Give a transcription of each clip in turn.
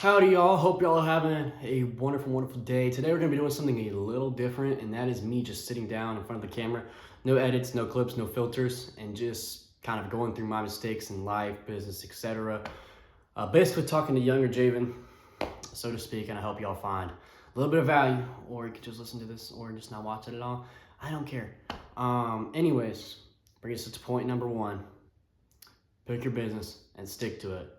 Howdy y'all, hope y'all are having a wonderful day. Today we're going to be doing something a little different, and that is me just sitting down in front of the camera. No edits, no clips, no filters, and just kind of going through my mistakes in life, business, etc. Basically talking to younger Javen, so to speak, and I hope y'all find a little bit of value, or you could just listen to this or just not watch it at all. I don't care. Anyways, bring us to point number one. Pick your business and stick to it.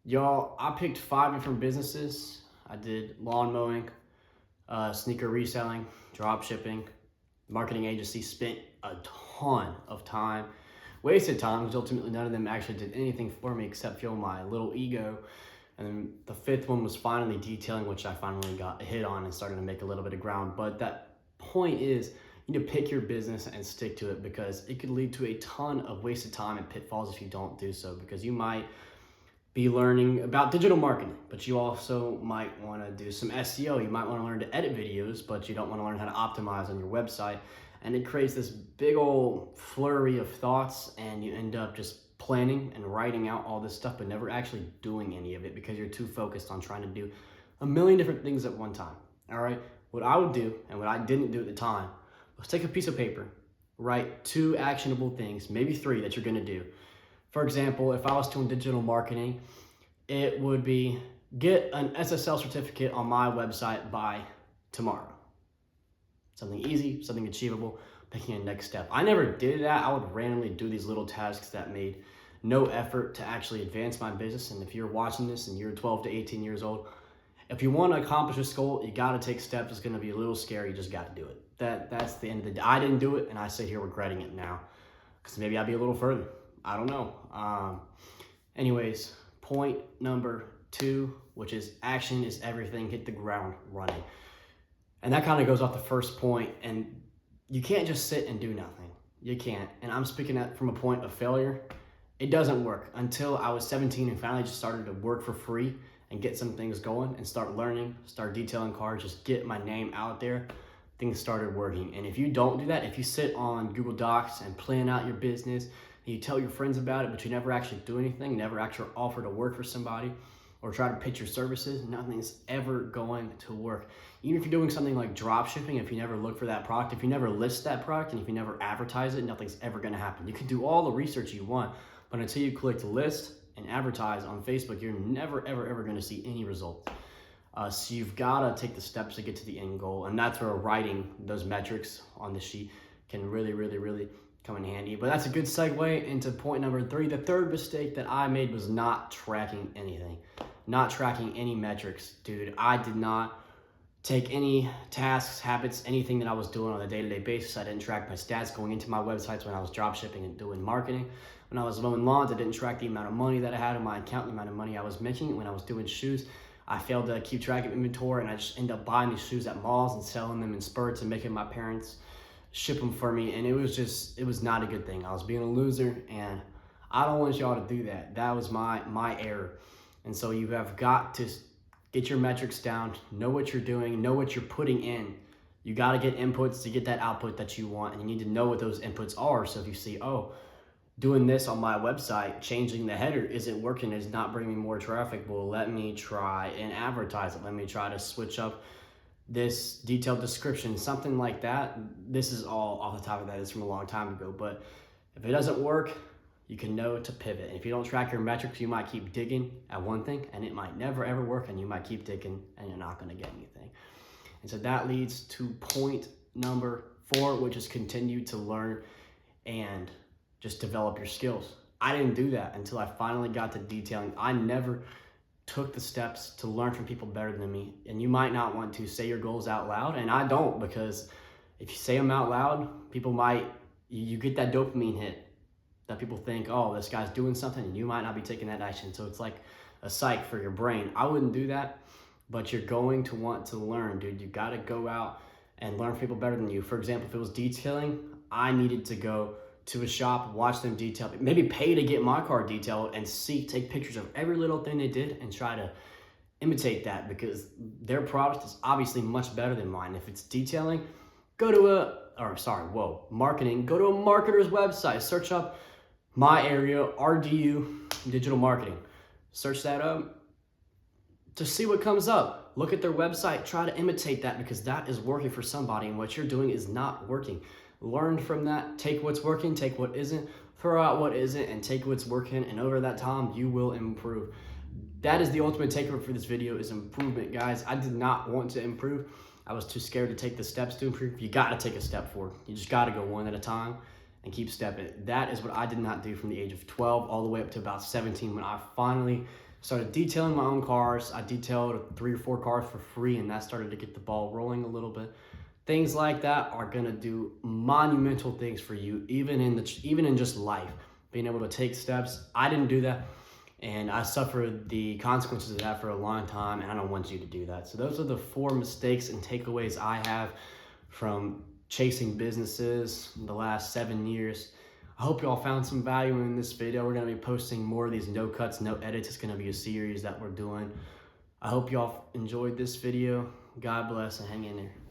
Y'all, I picked 5 different businesses. I did lawn mowing, sneaker reselling, drop shipping, marketing agency. Spent a ton of time, wasted time, because ultimately none of them actually did anything for me except fuel my little ego. And then the 5th one was finally detailing, which I finally got a hit on and started to make a little bit of ground. But that point is, you need to pick your business and stick to it, because it could lead to a ton of wasted time and pitfalls if you don't do so, because you might be learning about digital marketing, but you also might want to do some SEO. You might want to learn to edit videos, but you don't want to learn how to optimize on your website. And it creates this big old flurry of thoughts, and you end up just planning and writing out all this stuff, but never actually doing any of it because you're too focused on trying to do a million different things at one time. All right. What I would do, and what I didn't do at the time, was take a piece of paper, write 2 actionable things, maybe 3 that you're going to do. For example, if I was doing digital marketing, it would be get an SSL certificate on my website by tomorrow. Something easy, something achievable, picking a next step. I never did that. I would randomly do these little tasks that made no effort to actually advance my business. And if you're watching this and you're 12 to 18 years old, if you want to accomplish this goal, you got to take steps. It's going to be a little scary. You just got to do it. That's the end of the day. I didn't do it, and I sit here regretting it now, because maybe I'd be a little further. I don't know. Anyways, point number 2, which is action is everything. Hit the ground running. And that kind of goes off the first point. And you can't just sit and do nothing. You can't. And I'm speaking from a point of failure. It doesn't work. Until I was 17 and finally just started to work for free and get some things going and start learning, start detailing cars, just get my name out there, things started working. And if you don't do that, if you sit on Google Docs and plan out your business, and you tell your friends about it, but you never actually do anything, never actually offer to work for somebody or try to pitch your services, nothing's ever going to work. Even if you're doing something like drop shipping, if you never look for that product, if you never list that product, and if you never advertise it, nothing's ever going to happen. You can do all the research you want, but until you click list and advertise on Facebook, you're never, ever going to see any results. So you've got to take the steps to get to the end goal, and that's where writing those metrics on the sheet can really come in handy. But that's a good segue into point number 3. The 3rd mistake that I made was not tracking anything, not tracking any metrics. Dude, I did not take any tasks, habits, anything that I was doing on a day-to-day basis. I didn't track my stats going into my websites when I was drop shipping and doing marketing. When I was mowing lawns, I didn't track the amount of money that I had in my account, the amount of money I was making. When I was doing shoes, I failed to keep track of inventory, and I just ended up buying these shoes at malls and selling them in spurts and making my parents ship them for me. And it was not a good thing. I was being a loser, and I don't want y'all to do that. That was my error. And so you have got to get your metrics down, know what you're doing, know what you're putting in. You got to get inputs to get that output that you want, and you need to know what those inputs are. So if you see, oh, doing this on my website, changing the header isn't working, it's not bringing me more traffic, well, let me try and advertise it. Let me try to switch up this detailed description, something like that. This is all off the top of that. It's from a long time ago, but if it doesn't work, you can know to pivot. And if you don't track your metrics, you might keep digging at one thing and it might never ever work, and you might keep digging and you're not going to get anything. And so that leads to point number 4, which is continue to learn and just develop your skills. I didn't do that until I finally got to detailing. I never took the steps to learn from people better than me. And you might not want to say your goals out loud, and I don't, because if you say them out loud, people might, you get that dopamine hit that people think, oh, this guy's doing something, and you might not be taking that action. So it's like a psych for your brain. I wouldn't do that, but you're going to want to learn, dude. You got to go out and learn from people better than you. For example, if it was detailing, I needed to go to a shop, watch them detail, maybe pay to get my car detailed, and take pictures of every little thing they did and try to imitate that, because their product is obviously much better than mine. If it's detailing, go to marketing, go to a marketer's website, search up my area, RDU, digital marketing. Search that up, Just see what comes up. Look at their website, try to imitate that because that is working for somebody and what you're doing is not working. Learn from that, take what's working, take what isn't, throw out what isn't and take what's working, and over that time you will improve. That is the ultimate takeaway for this video, is improvement, guys. I did not want to improve. I was too scared to take the steps to improve. You gotta take a step forward. You just gotta go one at a time and keep stepping. That is what I did not do from the age of 12 all the way up to about 17 when I finally started detailing my own cars. I detailed 3 or 4 cars for free, and that started to get the ball rolling a little bit. Things like that are gonna do monumental things for you, even in just life. Being able to take steps. I didn't do that, and I suffered the consequences of that for a long time, and I don't want you to do that. So those are the 4 mistakes and takeaways I have from chasing businesses in the last 7 years. I hope y'all found some value in this video. We're gonna be posting more of these no cuts, no edits. It's gonna be a series that we're doing. I hope y'all enjoyed this video. God bless and hang in there.